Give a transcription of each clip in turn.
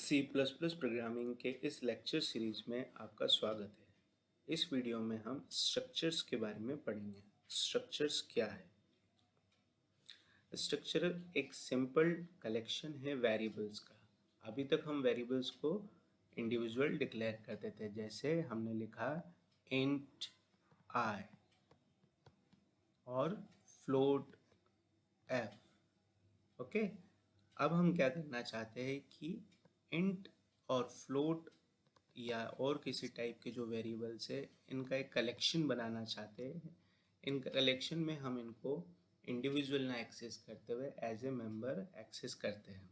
C plus plus programming के इस lecture series में आपका स्वागत है। इस वीडियो में हम स्ट्रक्चर्स के बारे में पढ़ेंगे। स्ट्रक्चर्स क्या है? स्ट्रक्चर एक सिंपल कलेक्शन है वेरिएबल्स का। अभी तक हम वेरिएबल्स को इंडिविजुअल डिक्लेयर करते थे, जैसे हमने लिखा इंट आई और फ्लोट एफ। ओके, अब हम क्या करना चाहते हैं कि इंट और फ्लोट या और किसी टाइप के जो वेरिएबल्स है, इनका एक कलेक्शन बनाना चाहते हैं। इन कलेक्शन में हम इनको इंडिविजुअल ना एक्सेस करते हुए एज ए मेंबर एक्सेस करते हैं।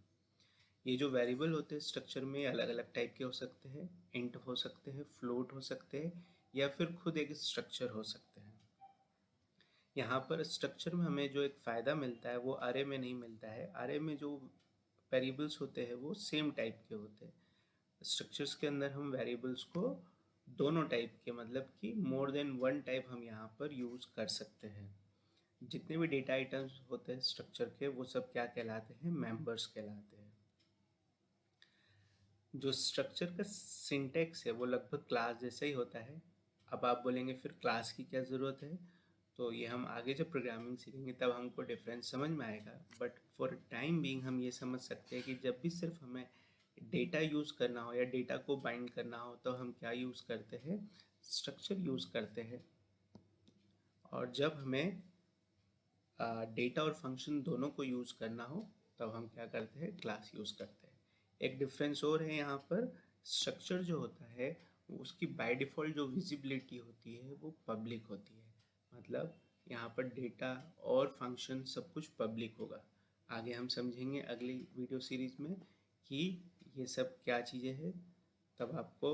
ये जो वेरिएबल होते हैं स्ट्रक्चर में अलग अलग टाइप के हो सकते हैं। इंट हो सकते हैं, फ्लोट हो सकते हैं, या फिर खुद एक स्ट्रक्चर हो सकते हैं। यहाँ पर स्ट्रक्चर में हमें जो एक फ़ायदा मिलता है वो अरे में नहीं मिलता है। अरे में जो वेरिएबल्स होते हैं वो सेम टाइप के होते हैं। स्ट्रक्चर्स के अंदर हम वेरिएबल्स को दोनों टाइप के, मतलब कि मोर देन वन टाइप हम यहाँ पर यूज़ कर सकते हैं। जितने भी डेटा आइटम्स होते हैं स्ट्रक्चर के, वो सब क्या कहलाते हैं? मेंबर्स कहलाते हैं। जो स्ट्रक्चर का सिंटैक्स है वो लगभग क्लास जैसा ही होता है। अब आप बोलेंगे फिर क्लास की क्या ज़रूरत है? तो ये हम आगे जब प्रोग्रामिंग सीखेंगे तब हमको डिफरेंस समझ में आएगा। बट फॉर टाइम बीइंग हम ये समझ सकते हैं कि जब भी सिर्फ हमें डेटा यूज़ करना हो या डेटा को बाइंड करना हो तो हम क्या यूज़ करते हैं? स्ट्रक्चर यूज़ करते हैं। और जब हमें डेटा और फंक्शन दोनों को यूज़ करना हो तब हम क्या करते हैं? क्लास यूज़ करते हैं। एक डिफरेंस और है यहाँ पर, स्ट्रक्चर जो होता है उसकी बाय डिफ़ॉल्ट जो विजिबिलिटी होती है वो पब्लिक होती है। मतलब यहाँ पर डेटा और फंक्शन सब कुछ पब्लिक होगा। आगे हम समझेंगे अगली वीडियो सीरीज में कि ये सब क्या चीज़ें हैं, तब आपको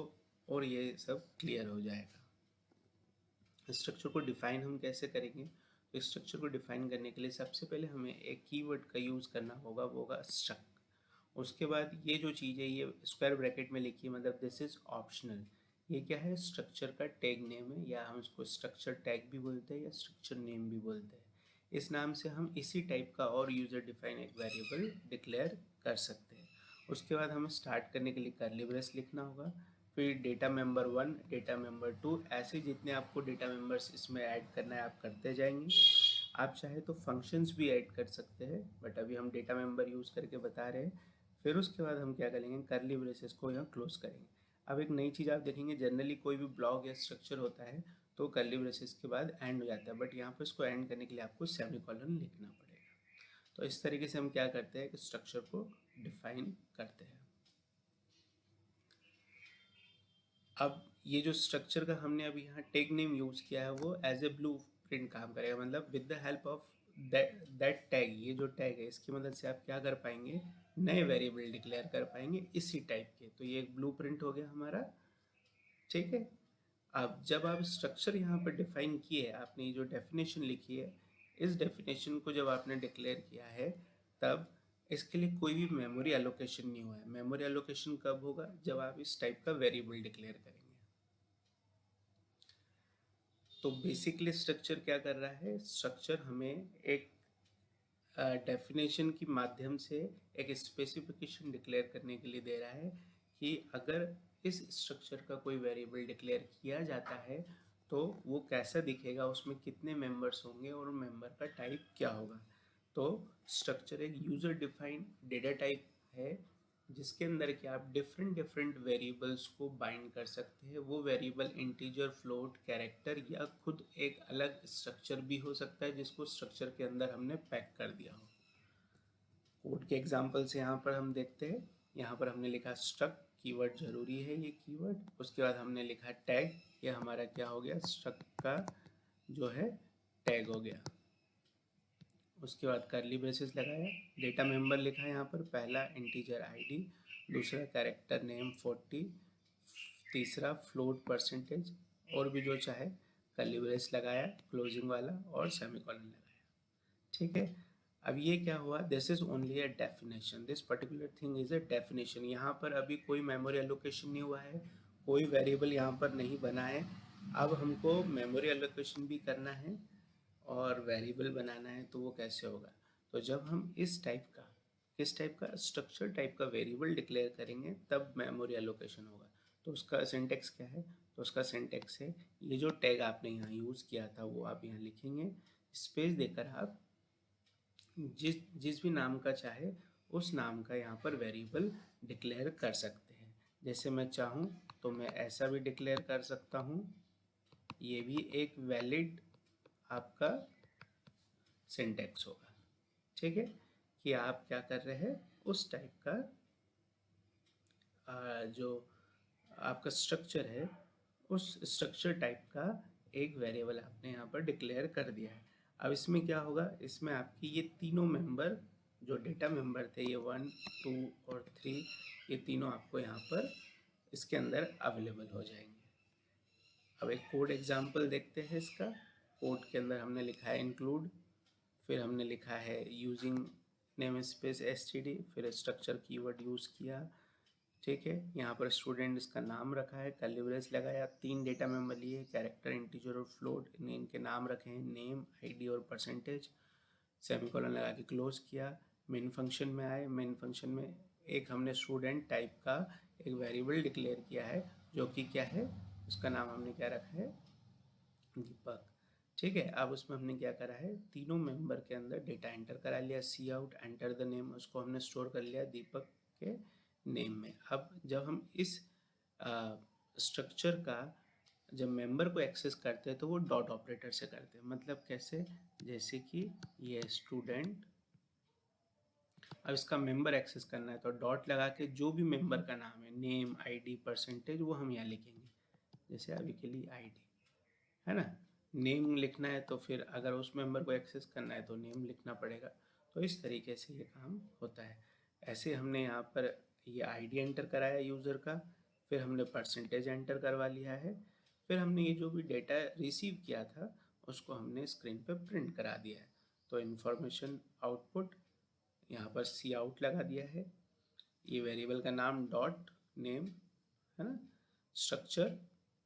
और ये सब क्लियर हो जाएगा। स्ट्रक्चर को डिफ़ाइन हम कैसे करेंगे? तो स्ट्रक्चर को डिफ़ाइन करने के लिए सबसे पहले हमें एक कीवर्ड का यूज़ करना होगा, वो होगा स्ट्रक्ट। उसके बाद ये जो चीज़ है ये स्क्वायर ब्रैकेट में लिखिए, मतलब दिस इज़ ऑप्शनल। ये क्या है? स्ट्रक्चर का टैग नेम है, या हम इसको स्ट्रक्चर टैग भी बोलते हैं या स्ट्रक्चर नेम भी बोलते हैं। इस नाम से हम इसी टाइप का और यूज़र डिफाइन एक वेरिएबल डिक्लेयर कर सकते हैं। उसके बाद हमें स्टार्ट करने के लिए कर्ली ब्रेस लिखना होगा, फिर डेटा मेंबर 1, डेटा मेंबर 2, ऐसे जितने आपको डेटा मेंबर्स इसमें ऐड करना है आप करते जाएंगे। आप चाहे तो फंक्शंस भी ऐड कर सकते हैं, बट अभी हम डेटा मेंबर यूज़ करके बता रहे हैं। फिर उसके बाद हम क्या करेंगे? कर्ली ब्रेसेस को यहाँ क्लोज करेंगे। अब एक नई चीज़ आप देखेंगे, जनरली कोई भी ब्लॉक या स्ट्रक्चर होता है तो कर्ली ब्रेसेस के बाद एंड हो जाता है, बट यहाँ पर इसको एंड करने के लिए आपको सेमीकोलन लिखना पड़ेगा। तो इस तरीके से हम क्या करते हैं कि स्ट्रक्चर को डिफाइन करते हैं। अब ये जो स्ट्रक्चर का हमने अभी यहाँ टैग नेम यूज़ किया है वो एज ए ब्लू प्रिंट काम करेगा, मतलब with the help of that tag. ये जो टैग है इसकी मदद से आप क्या कर पाएंगे? नए वेरिएबल डिक्लेयर कर पाएंगे इसी टाइप के। तो ये एक ब्लू प्रिंट हो गया हमारा, ठीक है। अब जब आप स्ट्रक्चर यहाँ पर डिफाइन किए, आपने ये जो डेफिनेशन लिखी है, इस डेफिनेशन को जब आपने डिक्लेयर किया है तब इसके लिए कोई भी मेमोरी एलोकेशन नहीं हुआ है। मेमोरी एलोकेशन कब होगा? जब आप इस टाइप का वेरिएबल डिक्लेयर करेंगे। तो बेसिकली स्ट्रक्चर क्या कर रहा है? स्ट्रक्चर हमें एक डेफिनेशन की माध्यम से एक स्पेसिफिकेशन डिक्लेयर करने के लिए दे रहा है कि अगर इस स्ट्रक्चर का कोई वेरिएबल डिक्लेयर किया जाता है तो वो कैसा दिखेगा, उसमें कितने मेंबर्स होंगे और मेंबर का टाइप क्या होगा। तो स्ट्रक्चर एक यूज़र डिफाइंड डेटा टाइप है जिसके अंदर कि आप डिफरेंट डिफरेंट वेरिएबल्स को बाइंड कर सकते हैं। वो वेरिएबल इंटीजर, फ्लोट, कैरेक्टर या खुद एक अलग स्ट्रक्चर भी हो सकता है जिसको स्ट्रक्चर के अंदर हमने पैक कर दिया हो। कोड के एग्जांपल्स यहाँ पर हम देखते हैं। यहाँ पर हमने लिखा स्ट्रक्ट, कीवर्ड जरूरी है ये कीवर्ड। उसके बाद हमने लिखा टैग, ये हमारा क्या हो गया? स्ट्रक्ट का जो है टैग हो गया। उसके बाद कर्ली ब्रेसेस लगाया, डेटा मेंबर लिखा है यहाँ पर, पहला इंटीजर आईडी, दूसरा कैरेक्टर नेम 40, तीसरा फ्लोट परसेंटेज, और भी जो चाहे कर्ली ब्रेस लगाया क्लोजिंग वाला और सेमीकोलन लगाया, ठीक है। अब ये क्या हुआ? This is only a definition, this particular thing is a definition. यहाँ पर अभी कोई मेमोरी एलोकेशन नहीं हुआ है, कोई वेरिएबल यहाँ पर नहीं बना है। अब हमको मेमोरी एलोकेशन भी करना है और वेरिएबल बनाना है, तो वो कैसे होगा? तो जब हम इस टाइप का किस टाइप का, स्ट्रक्चर टाइप का वेरिएबल डिक्लेयर करेंगे तब मेमोरी एलोकेशन होगा। तो उसका सिंटेक्स क्या है, तो उसका सिंटेक्स है ये जो टैग आपने यहाँ यूज़ किया था वो आप यहाँ लिखेंगे, स्पेस देकर आप जिस जिस भी नाम का चाहे उस नाम का यहाँ पर वेरिएबल डिक्लेयर कर सकते हैं। जैसे मैं चाहूँ तो मैं ऐसा भी डिक्लेयर कर सकता हूँ, ये भी एक वैलिड आपका सिंटेक्स होगा। ठीक है, कि आप क्या कर रहे हैं, उस टाइप का जो आपका स्ट्रक्चर है उस स्ट्रक्चर टाइप का एक वेरिएबल आपने यहाँ पर डिक्लेयर कर दिया है। अब इसमें क्या होगा, इसमें आपकी ये तीनों मेंबर जो डेटा मेंबर थे, ये 1, 2 और 3, ये तीनों आपको यहाँ पर इसके अंदर अवेलेबल हो जाएंगे। अब एक कोड एग्जांपल देखते हैं इसका। कोड के अंदर हमने लिखा है इंक्लूड, फिर हमने लिखा है यूजिंग नेम स्पेस std, फिर स्ट्रक्चर कीवर्ड यूज़ किया। ठीक है, यहाँ पर स्टूडेंट इसका नाम रखा है, कर्ली ब्रेस लगाया, 3 डेटा मेंबर लिए, कैरेक्टर, इंटीजर और फ्लोट, इनके नाम रखे हैं नेम, आईडी और परसेंटेज, सेमीकोलन लगा के क्लोज किया। मेन फंक्शन में आए, मेन फंक्शन में एक हमने स्टूडेंट टाइप का एक वेरिएबल डिक्लेयर किया है जो कि क्या है, उसका नाम हमने क्या रखा है, दीपक। ठीक है, अब उसमें हमने क्या करा है, तीनों मेंबर के अंदर डेटा एंटर करा लिया, सी आउट एंटर द नेम, उसको हमने स्टोर कर लिया दीपक के नेम में। अब जब हम इस स्ट्रक्चर का जब मेंबर को एक्सेस करते हैं तो वो डॉट ऑपरेटर से करते हैं। मतलब कैसे, जैसे कि ये स्टूडेंट, अब इसका मेंबर एक्सेस करना है तो डॉट लगा के जो भी मेंबर का नाम है, नेम, आईडी, परसेंटेज, वो हम यहाँ लिखेंगे। जैसे अभी के लिए आईडी है ना, नेम लिखना है तो फिर अगर उस मेंबर को एक्सेस करना है तो नेम लिखना पड़ेगा। तो इस तरीके से ये काम होता है। ऐसे हमने यहाँ पर ये आईडी एंटर कराया यूज़र का, फिर हमने परसेंटेज एंटर करवा लिया है, फिर हमने ये जो भी डेटा रिसीव किया था उसको हमने स्क्रीन पर प्रिंट करा दिया है। तो इन्फॉर्मेशन आउटपुट यहाँ पर सी आउट लगा दिया है, ये वेरिएबल का नाम डॉट नेम है ना, structure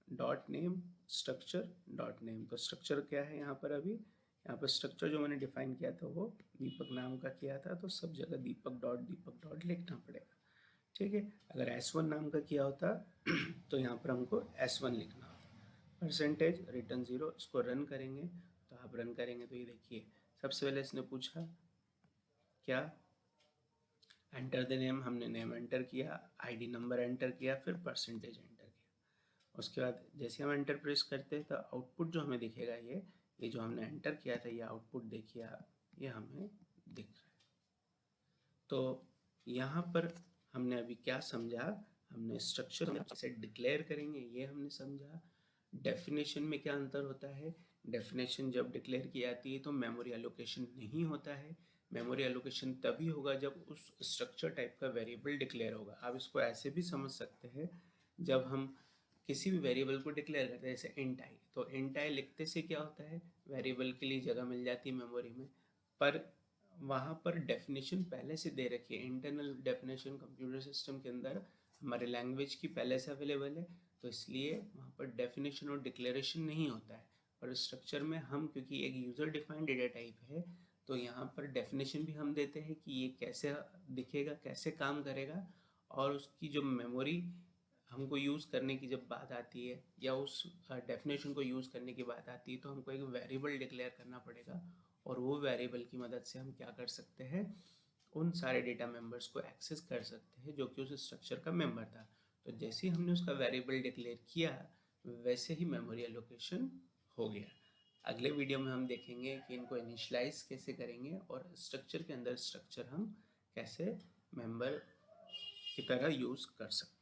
dot name, structure dot name. तो स्ट्रक्चर क्या है यहाँ पर, अभी यहाँ पर स्ट्रक्चर जो मैंने डिफाइन किया था वो दीपक नाम का किया था, तो सब जगह दीपक डॉट लिखना पड़ेगा। ठीक है, अगर S1 नाम का किया होता तो यहाँ पर हमको S1 लिखना होता। परसेंटेज रिटर्न 0, इसको रन करेंगे तो आप रन करेंगे तो ये देखिए, सबसे पहले इसने पूछा क्या, एंटर द नेम, हमने नेम एंटर किया, आईडी नंबर एंटर किया, फिर परसेंटेज एंटर किया। उसके बाद जैसे हम एंटर प्रेस करते हैं तो आउटपुट जो हमें दिखेगा, ये जो हमने एंटर किया था ये आउटपुट देखिए आप, ये हमें दिख रहा है। तो यहाँ पर हमने अभी क्या समझा, हमने स्ट्रक्चर कैसे डिक्लेयर करेंगे ये हमने समझा। डेफिनेशन में क्या अंतर होता है, डेफिनेशन जब डिक्लेयर की जाती है तो मेमोरी एलोकेशन नहीं होता है। मेमोरी एलोकेशन तभी होगा जब उस स्ट्रक्चर टाइप का वेरिएबल डिक्लेयर होगा। आप इसको ऐसे भी समझ सकते हैं, जब हम किसी भी वेरिएबल को डिक्लेयर करते हैं जैसे इंट आई, तो इंट आई लिखते से क्या होता है, वेरिएबल के लिए जगह मिल जाती है मेमोरी में, पर वहाँ पर डेफिनेशन पहले से दे रखी है। इंटरनल डेफिनेशन कंप्यूटर सिस्टम के अंदर हमारे लैंग्वेज की पहले से अवेलेबल है, तो इसलिए वहाँ पर डेफिनेशन और डिक्लेरेशन नहीं होता है। और स्ट्रक्चर में हम, क्योंकि एक यूज़र डिफाइंड डेटा टाइप है, तो यहाँ पर डेफिनेशन भी हम देते हैं कि ये कैसे दिखेगा, कैसे काम करेगा, और उसकी जो मेमोरी हमको यूज़ करने की जब बात आती है या उस डेफिनेशन को यूज़ करने की बात आती है तो हमको एक वेरिएबल डिक्लेयर करना पड़ेगा, और वो वेरिएबल की मदद से हम क्या कर सकते हैं, उन सारे डेटा मेंबर्स को एक्सेस कर सकते हैं जो कि उस स्ट्रक्चर का मेंबर था। तो जैसे ही हमने उसका वेरिएबल डिक्लेयर किया वैसे ही मेमोरी एलोकेशन हो गया। अगले वीडियो में हम देखेंगे कि इनको इनिशियलाइज कैसे करेंगे और स्ट्रक्चर के अंदर स्ट्रक्चर हम कैसे मेंबर की तरह यूज़ कर सकते हैं।